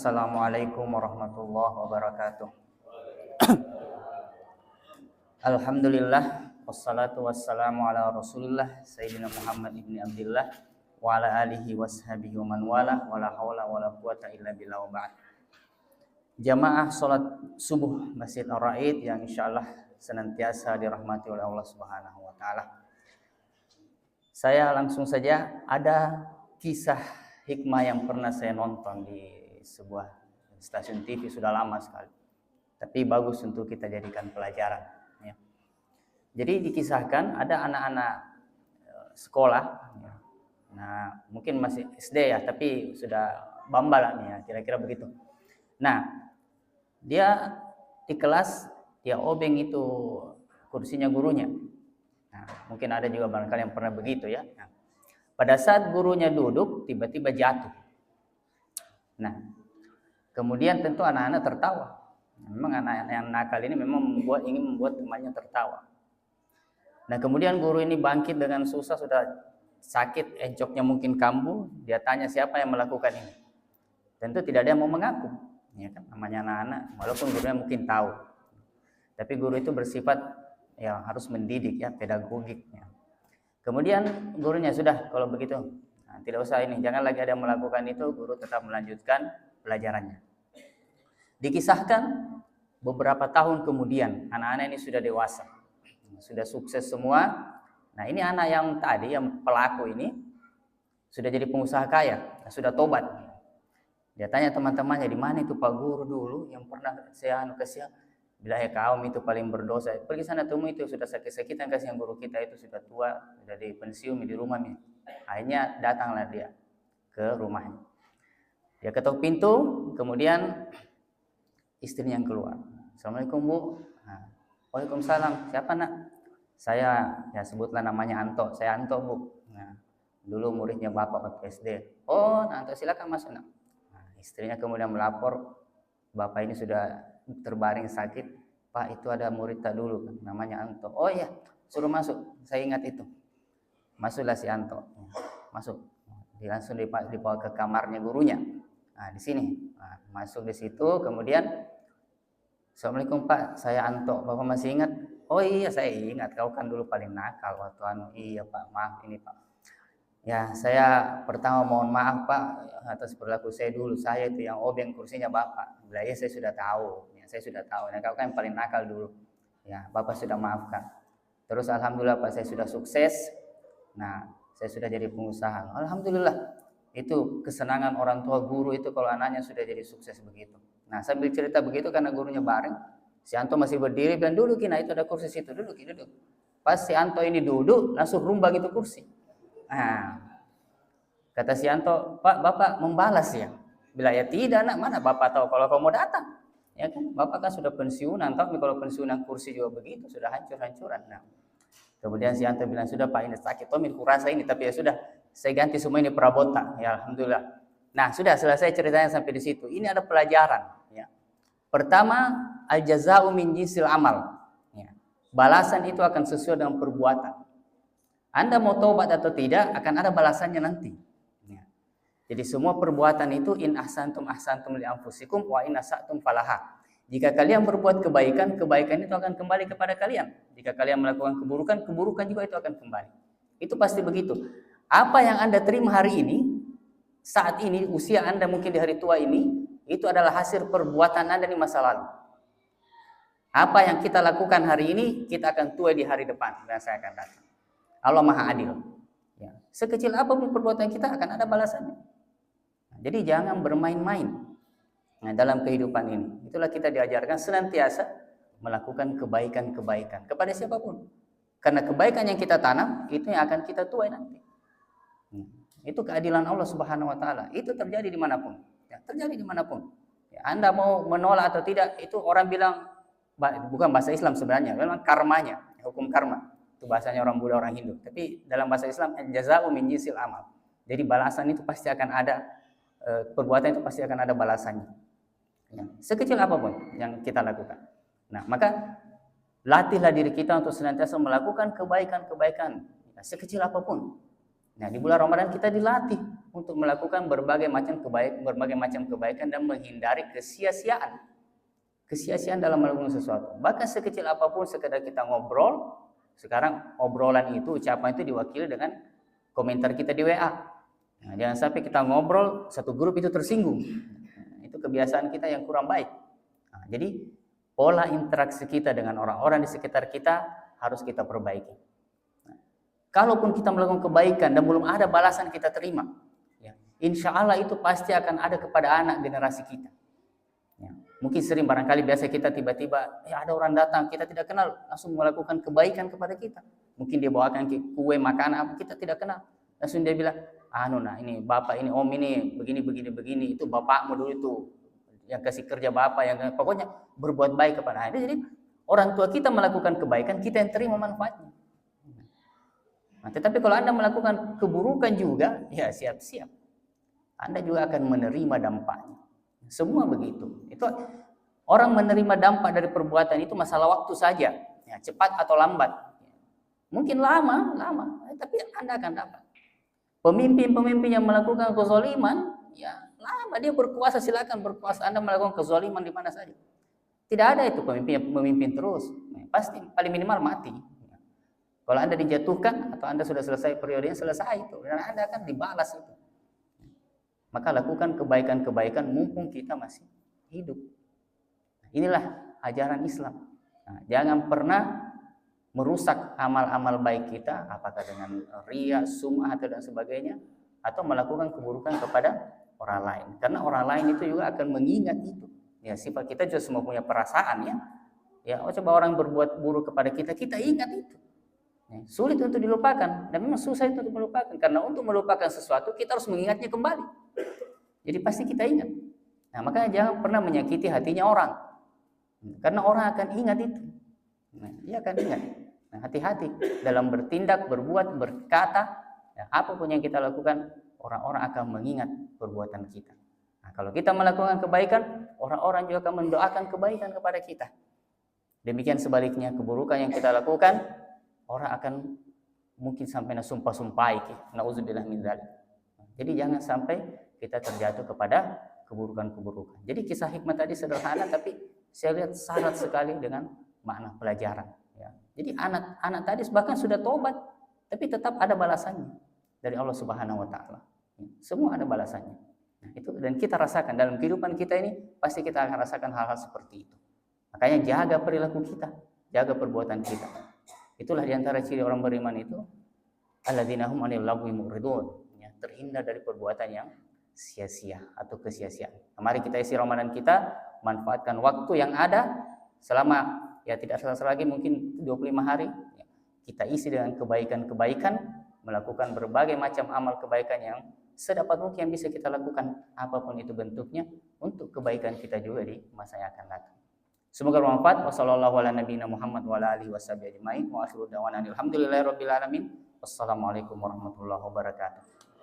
Assalamualaikum warahmatullahi wabarakatuh. Alhamdulillah wassalatu wassalamu ala Rasulillah Sayyidina Muhammad ibni Abdillah wa ala alihi washabihi wa man wala wala hawla wala quwata illa billah wa ba'd. Jamaah salat subuh Masjid Ar-Raid yang insyaallah senantiasa dirahmati oleh Allah Subhanahu wa taala. Saya langsung saja, ada kisah hikmah yang pernah saya nonton di sebuah stasiun TV, sudah lama sekali, tapi bagus untuk kita jadikan pelajaran ya. Jadi dikisahkan ada anak-anak sekolah ya. Nah mungkin masih SD ya, tapi sudah bambalan ya, kira-kira begitu. Nah dia di kelas, dia obeng itu kursinya gurunya. Nah, mungkin ada juga barangkali yang pernah begitu ya. Nah, pada saat gurunya duduk, tiba-tiba jatuh. Nah, kemudian tentu anak-anak tertawa. Memang anak-anak yang nakal ini memang ingin membuat temannya tertawa. Nah, kemudian guru ini bangkit dengan susah, sudah sakit, encoknya mungkin kambuh. Dia tanya siapa yang melakukan ini. Tentu tidak ada yang mau mengaku. Ya kan, namanya anak-anak, walaupun gurunya mungkin tahu. Tapi guru itu bersifat ya harus mendidik ya, pedagogik ya. Kemudian gurunya sudah kalau begitu, nah, tidak usah ini, jangan lagi ada yang melakukan itu, guru tetap melanjutkan pelajarannya. Dikisahkan beberapa tahun kemudian anak-anak ini sudah dewasa, sudah sukses semua. Nah ini anak yang tadi, yang pelaku ini sudah jadi pengusaha kaya, sudah tobat. Dia tanya teman-temannya, di mana itu Pak Guru dulu yang pernah saya kasih? Bila kaum itu paling berdosa, pergi sana temui itu sudah sakit-sakitan, kasihan guru kita itu sudah tua, sudah di pensiun di rumah nih. Akhirnya datanglah dia ke rumahnya. Dia ketuk pintu, kemudian istrinya yang keluar. Assalamualaikum Bu. Nah, waalaikumsalam. Siapa nak? Saya, ya sebutlah namanya Anto. Saya Anto Bu. Nah, dulu muridnya Bapak waktu SD. Oh, Anto silakan masuk nak. Nah, istrinya kemudian melapor, Bapak ini sudah terbaring sakit. Pak, itu ada murid tak dulu namanya Anto. Oh iya, suruh masuk, saya ingat itu. Masuklah si Anto, masuk. Dia langsung dibawa ke kamarnya gurunya. Nah di sini, nah, masuk di situ. Kemudian, Assalamualaikum Pak, saya Anto. Bapak masih ingat? Oh iya, saya ingat. Kau kan dulu paling nakal waktu Iya Pak, maaf ini Pak. Ya, saya pertama mohon maaf Pak atas perilaku saya dulu. Saya itu yang obeng kursinya Bapak. Bila ya saya sudah tahu. Ya, saya sudah tahu. Nah, kau kan yang paling nakal dulu. Ya, Bapak sudah maafkan. Terus alhamdulillah Pak, saya sudah sukses. Nah, saya sudah jadi pengusaha. Alhamdulillah. Itu kesenangan orang tua guru itu kalau anaknya sudah jadi sukses begitu. Nah, sambil cerita begitu karena gurunya bareng, si Anto masih berdiri dan duduk. Nah, itu ada kursi situ, duduk. Pas si Anto ini duduk, langsung rumbak itu kursi. Nah, kata si Anto, Pak, Bapak membalas ya? Bila ya tidak, nak, mana Bapak tahu kalau kau mau datang? Ya kan, Bapak kan sudah pensiunan, tapi kalau pensiunan kursi juga begitu, sudah hancur-hancuran. Nah, kemudian si Anto bilang, sudah Pak, ini sakit, Tomil kurasa ini, tapi ya sudah, saya ganti semua ini perabotan, ya alhamdulillah. Nah, sudah selesai ceritanya sampai di situ. Ini ada pelajaran. Ya. Pertama, al-jaza'u min jinsil amal. Ya. Balasan itu akan sesuai dengan perbuatan. Anda mau taubat atau tidak, akan ada balasannya nanti. Ya. Jadi semua perbuatan itu in ahsantum li anfusikum wa in asatum falaha. Jika kalian berbuat kebaikan, kebaikan itu akan kembali kepada kalian. Jika kalian melakukan keburukan, keburukan juga itu akan kembali. Itu pasti begitu. Apa yang Anda terima hari ini, saat ini, usia Anda mungkin di hari tua ini, itu adalah hasil perbuatan Anda di masa lalu. Apa yang kita lakukan hari ini, kita akan tua di hari depan dan saya akan datang. Allah Maha Adil. Ya. Sekecil apapun perbuatan kita akan ada balasannya. Nah, jadi jangan bermain-main dalam kehidupan ini. Itulah kita diajarkan senantiasa melakukan kebaikan-kebaikan kepada siapapun. Karena kebaikan yang kita tanam, itu yang akan kita tuai nanti. Itu keadilan Allah Subhanahu Wa Taala. Itu terjadi dimanapun. Ya, terjadi dimanapun. Ya, Anda mau menolak atau tidak, itu orang bilang, bukan bahasa Islam sebenarnya, memang karmanya, hukum karma. Itu bahasanya orang Buddha, orang Hindu. Tapi dalam bahasa Islam, jaza'u min jinsil amal. Jadi balasan itu pasti akan ada, perbuatan itu pasti akan ada balasannya. Ya, sekecil apapun yang kita lakukan. Nah, maka latihlah diri kita untuk senantiasa melakukan kebaikan-kebaikan, ya, sekecil apapun. Nah, di bulan Ramadan kita dilatih untuk melakukan berbagai macam kebaikan dan menghindari kesia-siaan. Kesia-siaan dalam melakukan sesuatu. Bahkan sekecil apapun sekedar kita ngobrol, sekarang obrolan itu, ucapan itu diwakili dengan komentar kita di WA. Nah, jangan sampai kita ngobrol satu grup itu tersinggung. Nah, itu kebiasaan kita yang kurang baik. Nah, jadi pola interaksi kita dengan orang-orang di sekitar kita harus kita perbaiki. Nah, kalaupun kita melakukan kebaikan dan belum ada balasan kita terima, ya, insya Allah itu pasti akan ada kepada anak generasi kita. Ya, mungkin sering barangkali biasa kita tiba-tiba ada orang datang kita tidak kenal langsung melakukan kebaikan kepada kita. Mungkin dia bawakan kue makanan apa kita tidak kenal. Langsung dia bilang, ini bapak ini om ini begini itu bapakmu dulu itu yang kasih kerja bapak yang pokoknya berbuat baik kepada Anda. Jadi orang tua kita melakukan kebaikan kita yang terima manfaatnya. Nah, tetapi kalau Anda melakukan keburukan juga, ya siap-siap Anda juga akan menerima dampaknya. Semua begitu. Itu orang menerima dampak dari perbuatan itu masalah waktu saja, ya, cepat atau lambat. Mungkin lama, tapi Anda akan dapat. Pemimpin-pemimpin yang melakukan kezaliman, ya lama dia berkuasa, silakan berkuasa. Anda melakukan kezaliman di mana saja. Tidak ada itu pemimpin yang memimpin terus. Pasti paling minimal mati. Kalau Anda dijatuhkan atau Anda sudah selesai periodenya, selesai itu. Dan Anda akan dibalas itu. Maka lakukan kebaikan-kebaikan mumpung kita masih hidup. Inilah ajaran Islam. Nah, jangan pernah merusak amal-amal baik kita, apakah dengan riya, sum'ah atau dan sebagainya, atau melakukan keburukan kepada orang lain. Karena orang lain itu juga akan mengingat itu. Ya, sifat kita juga semua punya perasaan ya. Ya, coba orang berbuat buruk kepada kita, kita ingat itu. Ya, sulit untuk dilupakan dan memang susah itu untuk melupakan karena untuk melupakan sesuatu kita harus mengingatnya kembali. Jadi pasti kita ingat. Nah, makanya jangan pernah menyakiti hatinya orang. Karena orang akan ingat itu. Nah, dia akan ingat. Nah, hati-hati dalam bertindak, berbuat, berkata, ya, apapun yang kita lakukan, orang-orang akan mengingat perbuatan kita. Nah, kalau kita melakukan kebaikan, orang-orang juga akan mendoakan kebaikan kepada kita. Demikian sebaliknya, keburukan yang kita lakukan, orang akan mungkin sampai sumpah-sumpahi. Nauzubillah min dzalik. Jadi jangan sampai kita terjatuh kepada keburukan-keburukan. Jadi kisah hikmah tadi sederhana, tapi saya lihat syarat sekali dengan makna pelajaran. Ya. Jadi anak tadi bahkan sudah tobat, tapi tetap ada balasannya dari Allah Subhanahu Wa Taala. Semua ada balasannya. Nah, itu dan kita rasakan dalam kehidupan kita ini pasti kita akan rasakan hal-hal seperti itu. Makanya jaga perilaku kita, jaga perbuatan kita. Itulah diantara ciri orang beriman itu alladzina hum 'anil lagwi mu'ridun, ya, terhindar dari perbuatan yang sia-sia atau kesia-siaan. Mari kita isi Ramadan kita, manfaatkan waktu yang ada selama ya tidak selesai lagi mungkin 25 hari, ya, kita isi dengan kebaikan-kebaikan, melakukan berbagai macam amal kebaikan yang sedapat mungkin yang bisa kita lakukan apapun itu bentuknya untuk kebaikan kita juga di masa yang akan datang. Semoga bermanfaat. Wassalamualaikum warahmatullahi wabarakatuh.